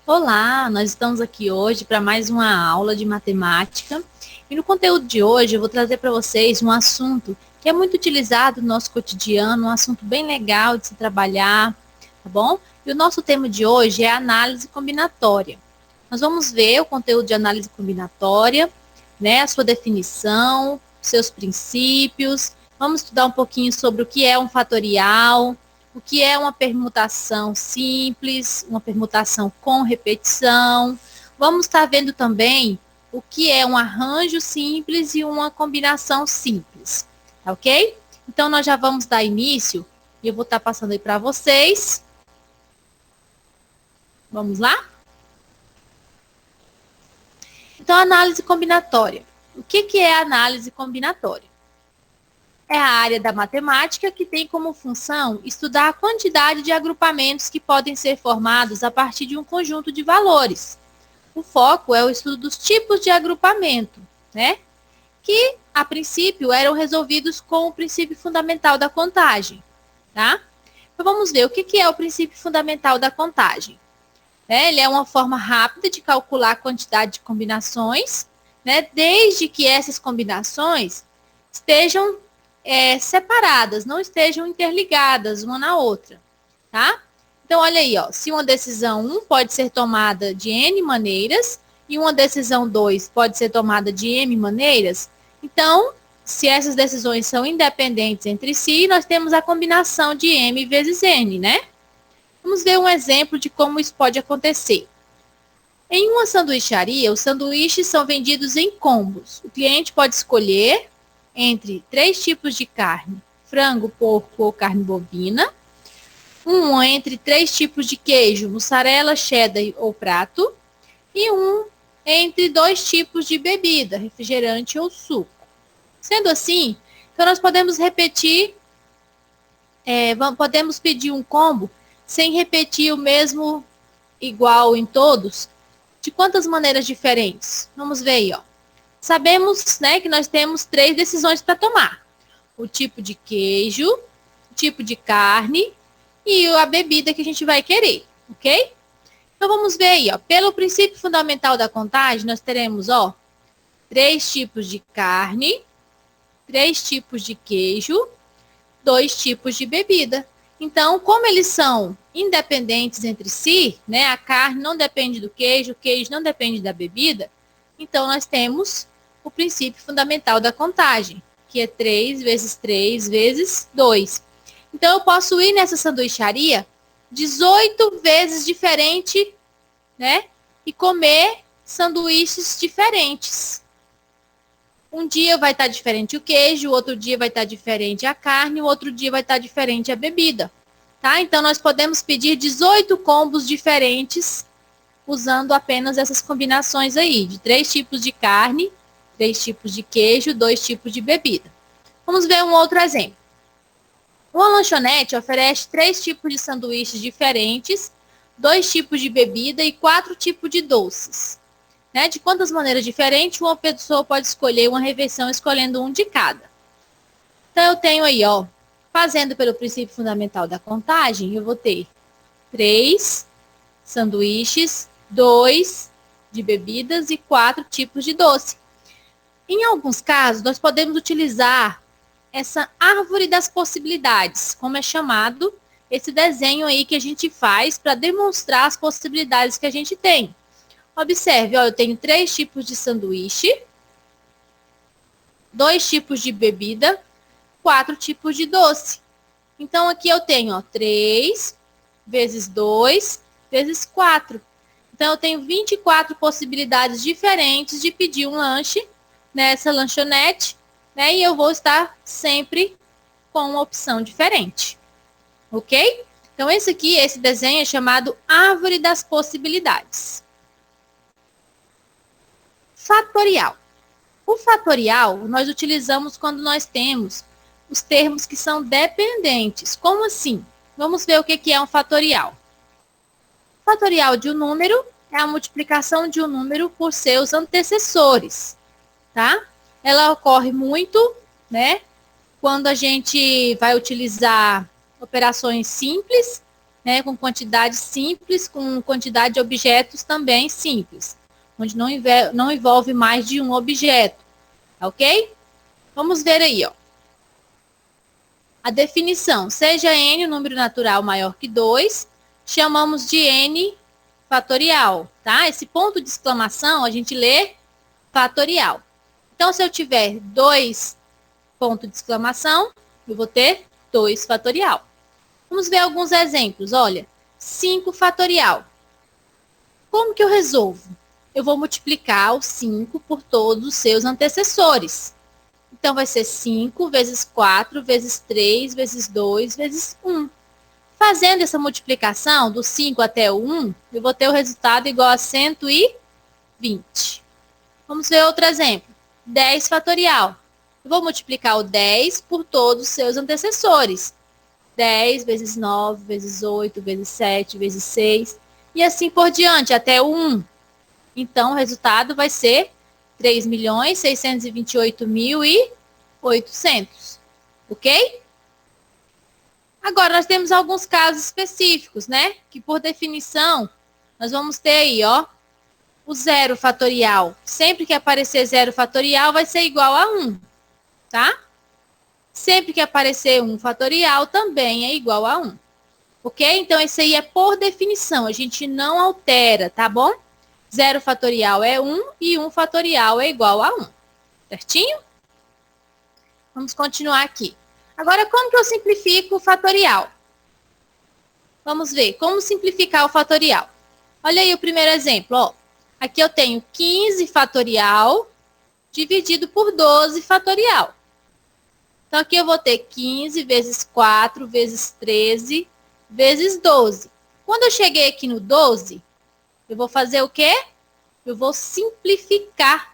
Olá, nós estamos aqui hoje para mais uma aula de matemática. E no conteúdo de hoje eu vou trazer para vocês um assunto que é muito utilizado no nosso cotidiano, um assunto bem legal de se trabalhar, tá bom? E o nosso tema de hoje é análise combinatória. Nós vamos ver o conteúdo de análise combinatória, né, a sua definição, seus princípios. Vamos estudar um pouquinho sobre o que é um fatorial, o que é uma permutação simples, uma permutação com repetição. Vamos estar vendo também o que é um arranjo simples e uma combinação simples, tá ok? Então, nós já vamos dar início e eu vou estar passando aí para vocês. Vamos lá? Então, análise combinatória. O que é análise combinatória? É a área da matemática que tem como função estudar a quantidade de agrupamentos que podem ser formados a partir de um conjunto de valores. O foco é o estudo dos tipos de agrupamento, né? Que, a princípio, eram resolvidos com o princípio fundamental da contagem, tá? Então, vamos ver o que é o princípio fundamental da contagem. Ele é uma forma rápida de calcular a quantidade de combinações, né? Desde que essas combinações estejam separadas, não estejam interligadas uma na outra, tá? Então, olha aí, ó, se uma decisão 1 pode ser tomada de N maneiras e uma decisão 2 pode ser tomada de M maneiras, então, se essas decisões são independentes entre si, nós temos a combinação de M vezes N, né? Vamos ver um exemplo de como isso pode acontecer. Em uma sanduicharia, os sanduíches são vendidos em combos. O cliente pode escolher entre 3 tipos de carne, frango, porco ou carne bovina, um entre 3 tipos de queijo, mussarela, cheddar ou prato, e um entre 2 tipos de bebida, refrigerante ou suco. Sendo assim, então nós podemos repetir, podemos pedir um combo sem repetir o mesmo igual em todos, de quantas maneiras diferentes? Vamos ver aí, ó. Sabemos, né, que nós temos 3 decisões para tomar. O tipo de queijo, o tipo de carne e a bebida que a gente vai querer, ok? Então, vamos ver aí, ó. Pelo princípio fundamental da contagem, nós teremos, ó, 3 tipos de carne, 3 tipos de queijo, 2 tipos de bebida. Então, como eles são independentes entre si, né, a carne não depende do queijo, o queijo não depende da bebida, então nós temos o princípio fundamental da contagem, que é 3 vezes 3 vezes 2. Então, eu posso ir nessa sanduicharia 18 vezes diferente, né? E comer sanduíches diferentes. Um dia vai estar diferente o queijo, o outro dia vai estar diferente a carne, o outro dia vai estar diferente a bebida. Tá? Então, nós podemos pedir 18 combos diferentes usando apenas essas combinações aí, de 3 tipos de carne, 3 tipos de queijo, 2 tipos de bebida. Vamos ver um outro exemplo. Uma lanchonete oferece 3 tipos de sanduíches diferentes, 2 tipos de bebida e 4 tipos de doces. Né? De quantas maneiras diferentes uma pessoa pode escolher uma refeição escolhendo um de cada. Então, eu tenho aí, ó, fazendo pelo princípio fundamental da contagem, eu vou ter 3 sanduíches, 2 de bebidas e 4 tipos de doce. Em alguns casos, nós podemos utilizar essa árvore das possibilidades, como é chamado esse desenho aí que a gente faz para demonstrar as possibilidades que a gente tem. Observe, ó, eu tenho 3 tipos de sanduíche, 2 tipos de bebida, 4 tipos de doce. Então, aqui eu tenho, ó, 3 vezes 2 vezes 4. Então, eu tenho 24 possibilidades diferentes de pedir um lanche nessa lanchonete, né? E eu vou estar sempre com uma opção diferente. Ok? Então, esse desenho é chamado Árvore das Possibilidades. Fatorial. O fatorial nós utilizamos quando nós temos os termos que são dependentes. Como assim? Vamos ver o que é um fatorial. O fatorial de um número é a multiplicação de um número por seus antecessores, tá? Ela ocorre muito, né, quando a gente vai utilizar operações simples, né, com quantidade simples, com quantidade de objetos também simples, onde não envolve mais de um objeto, ok? Vamos ver aí, ó. A definição, seja n o número natural maior que 2, chamamos de n fatorial, tá? Esse ponto de exclamação a gente lê fatorial. Então, se eu tiver 2 ponto de exclamação, eu vou ter 2 fatorial. Vamos ver alguns exemplos. Olha, 5 fatorial. Como que eu resolvo? Eu vou multiplicar o 5 por todos os seus antecessores. Então, vai ser 5 vezes 4, vezes 3, vezes 2, vezes 1. Fazendo essa multiplicação do 5 até o 1, eu vou ter o resultado igual a 120. Vamos ver outro exemplo. 10 fatorial. Eu vou multiplicar o 10 por todos os seus antecessores. 10 vezes 9, vezes 8, vezes 7, vezes 6, e assim por diante, até o 1. Então, o resultado vai ser 3.628.800, ok? Agora, nós temos alguns casos específicos, né? Que, por definição, nós vamos ter aí, ó, o zero fatorial. Sempre que aparecer zero fatorial, vai ser igual a 1, tá? Sempre que aparecer 1 fatorial, também é igual a 1. Ok? Então, esse aí é por definição. A gente não altera, tá bom? 0 fatorial é 1 e 1 fatorial é igual a 1. Certinho? Vamos continuar aqui. Agora, como que eu simplifico o fatorial? Vamos ver como simplificar o fatorial. Olha aí o primeiro exemplo, ó. Aqui eu tenho 15 fatorial dividido por 12 fatorial. Então, aqui eu vou ter 15 vezes 4 vezes 13 vezes 12. Quando eu cheguei aqui no 12, eu vou fazer o quê? Eu vou simplificar,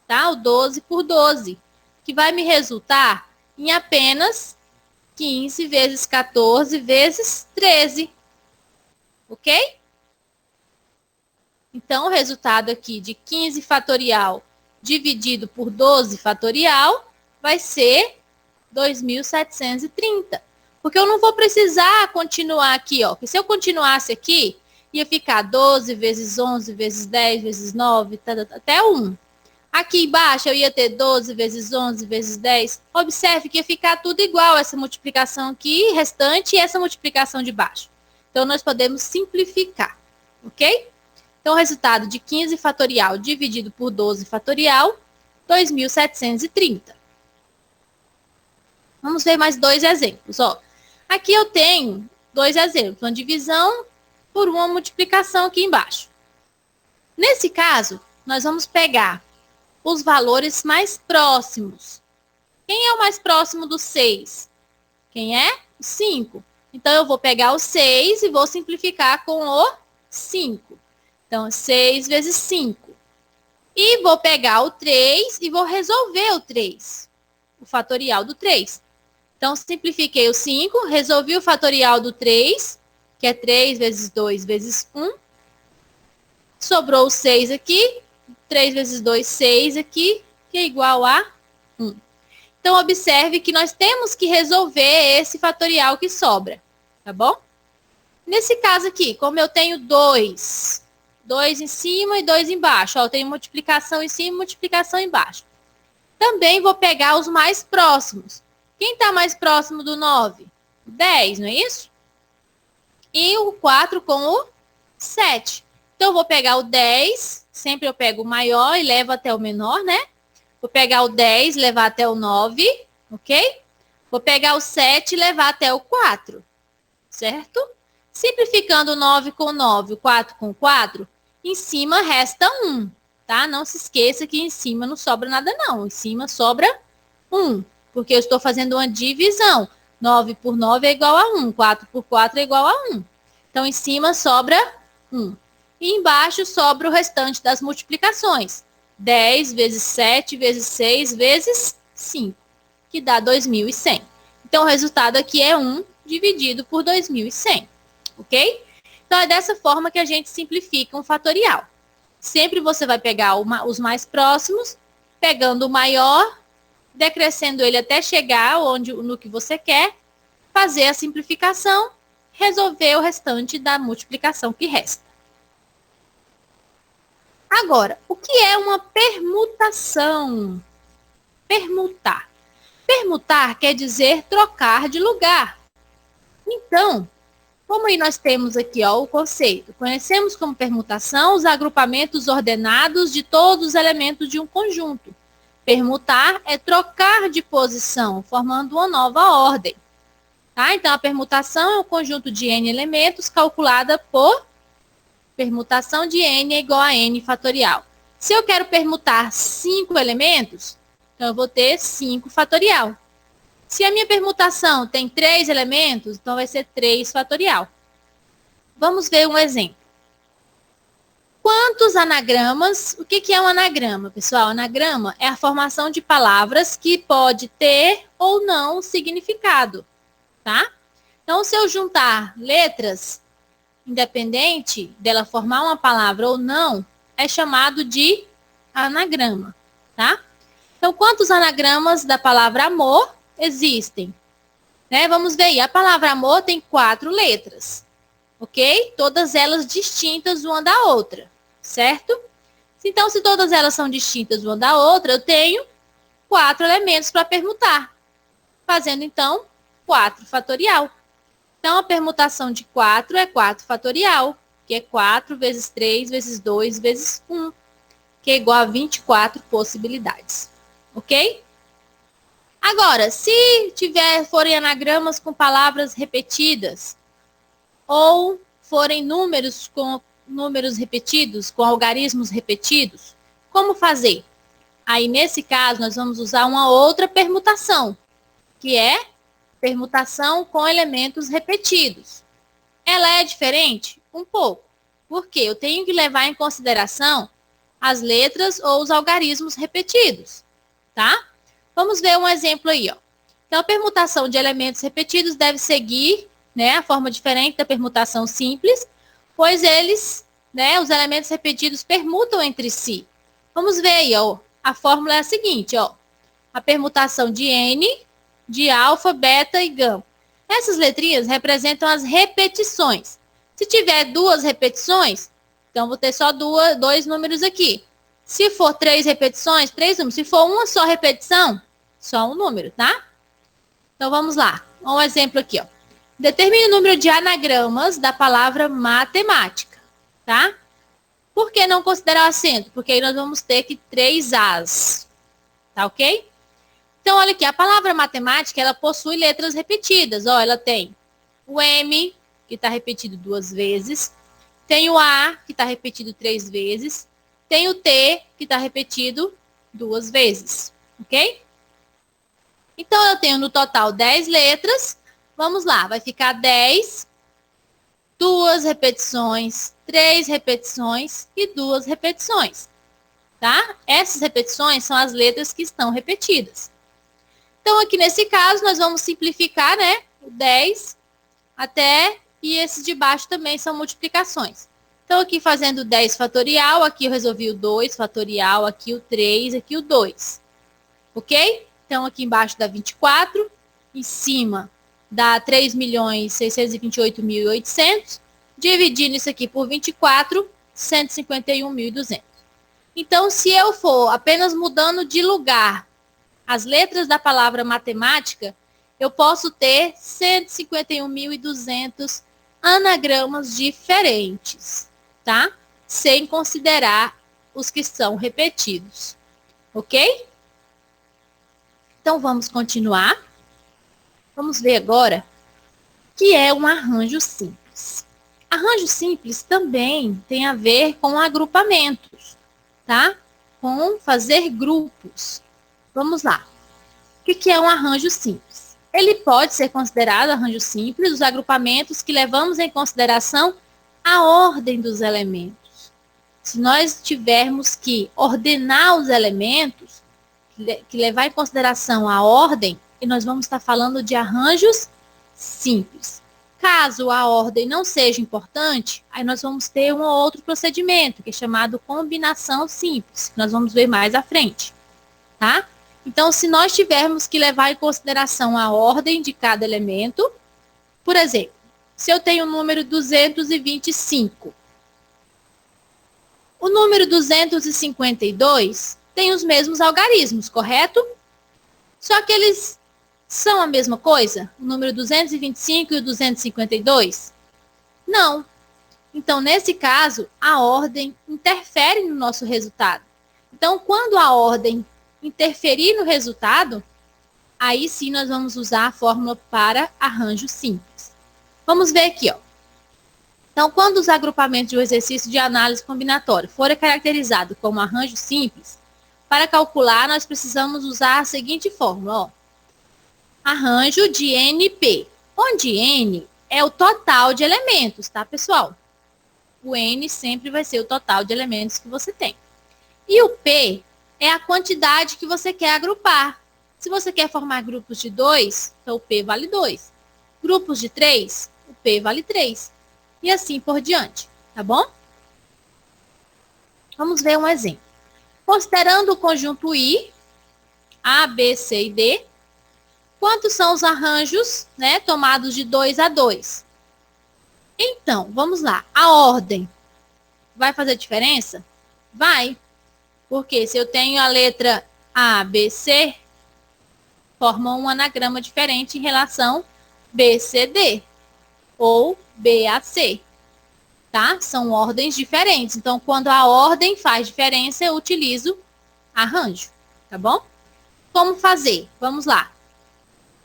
tá? O 12 por 12, que vai me resultar em apenas 15 vezes 14 vezes 13. Ok? Então, o resultado aqui de 15 fatorial dividido por 12 fatorial vai ser 2.730. Porque eu não vou precisar continuar aqui, ó. Porque se eu continuasse aqui, ia ficar 12 vezes 11 vezes 10 vezes 9, até 1. Aqui embaixo eu ia ter 12 vezes 11 vezes 10. Observe que ia ficar tudo igual essa multiplicação aqui, restante, e essa multiplicação de baixo. Então, nós podemos simplificar, ok? Então, o resultado de 15 fatorial dividido por 12 fatorial, 2.730. Vamos ver mais dois exemplos, ó. Aqui eu tenho dois exemplos, uma divisão por uma multiplicação aqui embaixo. Nesse caso, nós vamos pegar os valores mais próximos. Quem é o mais próximo do 6? Quem é? O 5. Então, eu vou pegar o 6 e vou simplificar com o 5. Então, 6 vezes 5. E vou pegar o 3 e vou resolver o 3. O fatorial do 3. Então, simplifiquei o 5, resolvi o fatorial do 3, que é 3 vezes 2 vezes 1. Sobrou o 6 aqui. 3 vezes 2, 6 aqui, que é igual a 1. Então, observe que nós temos que resolver esse fatorial que sobra, tá bom? Nesse caso aqui, como eu tenho 2 em cima e 2 embaixo, ó, eu tenho multiplicação em cima e multiplicação embaixo. Também vou pegar os mais próximos. Quem está mais próximo do 9? 10, não é isso? E o 4 com o 7. Então, eu vou pegar o 10, sempre eu pego o maior e levo até o menor, né? Vou pegar o 10 e levar até o 9, ok? Vou pegar o 7 e levar até o 4, certo? Simplificando o 9 com 9, o 4 com 4, em cima resta 1, tá? Não se esqueça que em cima não sobra nada não, em cima sobra 1, porque eu estou fazendo uma divisão. 9 por 9 é igual a 1, 4 por 4 é igual a 1. Então, em cima sobra 1. E embaixo sobra o restante das multiplicações. 10 vezes 7 vezes 6 vezes 5, que dá 2.100. Então, o resultado aqui é 1 dividido por 2.100, ok? Então, é dessa forma que a gente simplifica um fatorial. Sempre você vai pegar os mais próximos, pegando o maior, decrescendo ele até chegar no que você quer, fazer a simplificação resolver o restante da multiplicação que resta. Agora, o que é uma permutação? Permutar. Permutar quer dizer trocar de lugar. Então, como aí nós temos aqui ó, o conceito, conhecemos como permutação os agrupamentos ordenados de todos os elementos de um conjunto. Permutar é trocar de posição, formando uma nova ordem. Tá? Então, a permutação é um conjunto de n elementos calculada por permutação de n é igual a n fatorial. Se eu quero permutar 5 elementos, então eu vou ter 5 fatorial. Se a minha permutação tem 3 elementos, então vai ser 3 fatorial. Vamos ver um exemplo. Quantos anagramas? O que é um anagrama, pessoal? Anagrama é a formação de palavras que pode ter ou não significado, tá? Então, se eu juntar letras, independente dela formar uma palavra ou não, é chamado de anagrama, tá? Então, quantos anagramas da palavra amor existem? Né? Vamos ver aí, a palavra amor tem 4 letras, ok? Todas elas distintas uma da outra, certo? Então, se todas elas são distintas uma da outra, eu tenho 4 elementos para permutar, fazendo, então, 4 fatorial. Então, a permutação de 4 é 4 fatorial, que é 4 vezes 3 vezes 2 vezes 1, que é igual a 24 possibilidades. Ok? Agora, se forem anagramas com palavras repetidas, ou forem números com números repetidos, com algarismos repetidos, como fazer? Aí, nesse caso, nós vamos usar uma outra permutação, que é permutação com elementos repetidos. Ela é diferente? Um pouco. Por quê? Eu tenho que levar em consideração as letras ou os algarismos repetidos, tá? Vamos ver um exemplo aí, ó. Então, a permutação de elementos repetidos deve seguir, né, a forma diferente da permutação simples, pois eles, né, os elementos repetidos permutam entre si. Vamos ver aí, ó. A fórmula é a seguinte, ó. A permutação de N, de alfa, beta e gama. Essas letrinhas representam as repetições. Se tiver 2 repetições, então vou ter só 2 números aqui. Se for 3 repetições, 3 números. Se for uma só repetição, só um número, tá? Então vamos lá. Um exemplo aqui, ó. Determine o número de anagramas da palavra matemática, tá? Por que não considerar o acento? Porque aí nós vamos ter que 3 As, tá ok? Então, olha aqui, a palavra matemática, ela possui letras repetidas. Ó, ela tem o M, que está repetido 2 vezes. Tem o A, que está repetido 3 vezes. Tem o T, que está repetido 2 vezes. Ok? Então, eu tenho no total 10 letras. Vamos lá, vai ficar 10, 2 repetições, 3 repetições e 2 repetições. Tá? Essas repetições são as letras que estão repetidas. Então, aqui nesse caso, nós vamos simplificar, né? O 10 até, e esses de baixo também são multiplicações. Então, aqui fazendo 10 fatorial, aqui eu resolvi o 2 fatorial, aqui o 3, aqui o 2. Ok? Então, aqui embaixo dá 24, em cima dá 3.628.800, dividindo isso aqui por 24, 151.200. Então, se eu for apenas mudando de lugar as letras da palavra matemática, eu posso ter 151.200 anagramas diferentes, tá? Sem considerar os que são repetidos, ok? Então, vamos continuar. Vamos ver agora o que é um arranjo simples. Arranjo simples também tem a ver com agrupamentos, tá? Com fazer grupos. Vamos lá. O que é um arranjo simples? Ele pode ser considerado arranjo simples os agrupamentos que levamos em consideração a ordem dos elementos. Se nós tivermos que ordenar os elementos, que levar em consideração a ordem, e nós vamos estar falando de arranjos simples. Caso a ordem não seja importante, aí nós vamos ter um outro procedimento, que é chamado combinação simples, que nós vamos ver mais à frente, tá? Então, se nós tivermos que levar em consideração a ordem de cada elemento, por exemplo, se eu tenho o número 225? O número 252 tem os mesmos algarismos, correto? Só que eles são a mesma coisa? O número 225 e o 252? Não. Então, nesse caso, a ordem interfere no nosso resultado. Então, quando a ordem interferir no resultado, aí sim nós vamos usar a fórmula para arranjo simples. Vamos ver aqui, ó. Então, quando os agrupamentos de um exercício de análise combinatória forem caracterizados como arranjo simples, para calcular, nós precisamos usar a seguinte fórmula, ó. Arranjo de NP, onde N é o total de elementos, tá, pessoal? O N sempre vai ser o total de elementos que você tem. E o P é a quantidade que você quer agrupar. Se você quer formar grupos de 2, então o P vale 2. Grupos de 3, o P vale 3. E assim por diante, tá bom? Vamos ver um exemplo. Considerando o conjunto I, A, B, C e D, quantos são os arranjos, né, tomados de 2 a 2? Então, vamos lá. A ordem vai fazer diferença? Vai. Porque se eu tenho a letra A, B, C, formam um anagrama diferente em relação B, C, D. Ou B, A, C. Tá? São ordens diferentes. Então, quando a ordem faz diferença, eu utilizo arranjo. Tá bom? Como fazer? Vamos lá.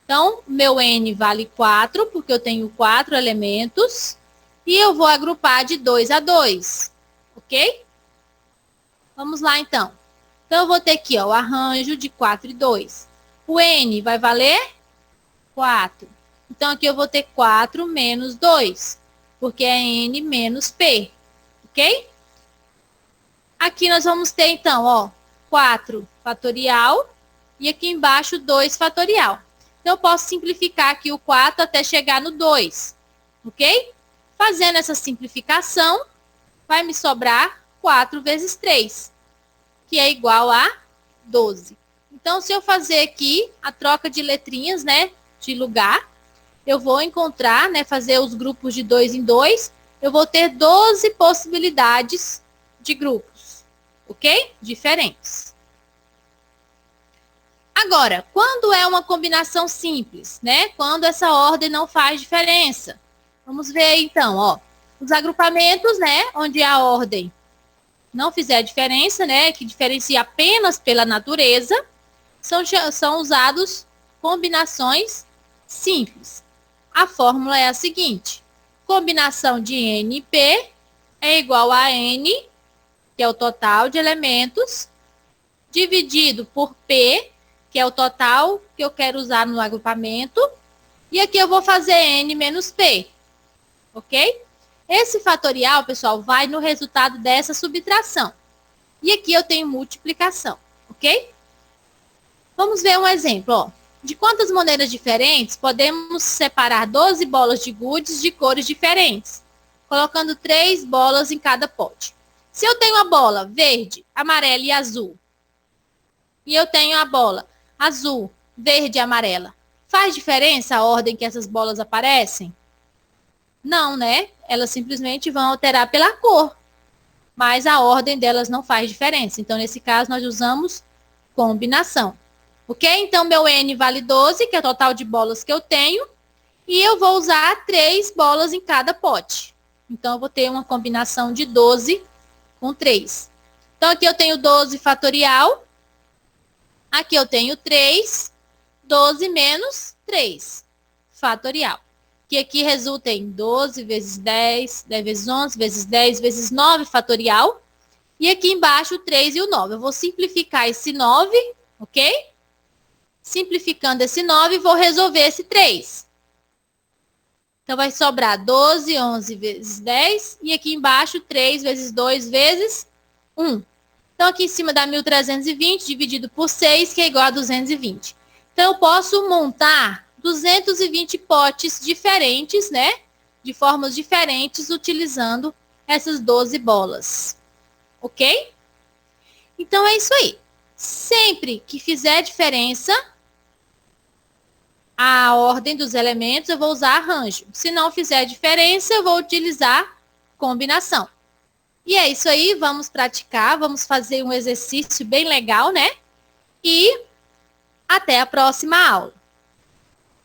Então, meu N vale 4, porque eu tenho 4 elementos. E eu vou agrupar de 2 a 2. Ok? Vamos lá, então. Então, eu vou ter aqui, ó, o arranjo de 4 e 2. O N vai valer 4. Então, aqui eu vou ter 4 menos 2, porque é N menos P. Ok? Aqui nós vamos ter, então, ó, 4 fatorial e aqui embaixo 2 fatorial. Então, eu posso simplificar aqui o 4 até chegar no 2. Ok? Fazendo essa simplificação, vai me sobrar 4 vezes 3, que é igual a 12. Então, se eu fazer aqui a troca de letrinhas, né, de lugar, eu vou encontrar, né, fazer os grupos de 2 em 2, eu vou ter 12 possibilidades de grupos, ok? Diferentes. Agora, quando é uma combinação simples, né, quando essa ordem não faz diferença, vamos ver aí, então, ó, os agrupamentos, né, onde a ordem não fizer diferença, né, que diferencia apenas pela natureza, são usados combinações simples. A fórmula é a seguinte: combinação de N e P é igual a N, que é o total de elementos, dividido por P, que é o total que eu quero usar no agrupamento, e aqui eu vou fazer N menos P, ok? Esse fatorial, pessoal, vai no resultado dessa subtração. E aqui eu tenho multiplicação, ok? Vamos ver um exemplo, ó. De quantas maneiras diferentes podemos separar 12 bolas de gudes de cores diferentes, colocando 3 bolas em cada pote. Se eu tenho a bola verde, amarela e azul, e eu tenho a bola azul, verde e amarela, faz diferença a ordem que essas bolas aparecem? Não, né? Elas simplesmente vão alterar pela cor, mas a ordem delas não faz diferença. Então, nesse caso, nós usamos combinação. Ok? Então, meu N vale 12, que é o total de bolas que eu tenho. E eu vou usar 3 bolas em cada pote. Então, eu vou ter uma combinação de 12 com 3. Então, aqui eu tenho 12 fatorial. Aqui eu tenho 3. 12 menos 3 fatorial. Que aqui resulta em 12 vezes 10, 10 vezes 11, vezes 10, vezes 9 fatorial. E aqui embaixo o 3 e o 9. Eu vou simplificar esse 9, ok? Simplificando esse 9, vou resolver esse 3. Então, vai sobrar 12, 11 vezes 10. E aqui embaixo, 3 vezes 2 vezes 1. Então, aqui em cima dá 1.320 dividido por 6, que é igual a 220. Então, eu posso montar 220 potes diferentes, né? De formas diferentes, utilizando essas 12 bolas. Ok? Então, é isso aí. Sempre que fizer diferença, a ordem dos elementos, eu vou usar arranjo. Se não fizer diferença, eu vou utilizar combinação. E é isso aí, vamos praticar, vamos fazer um exercício bem legal, né? E até a próxima aula.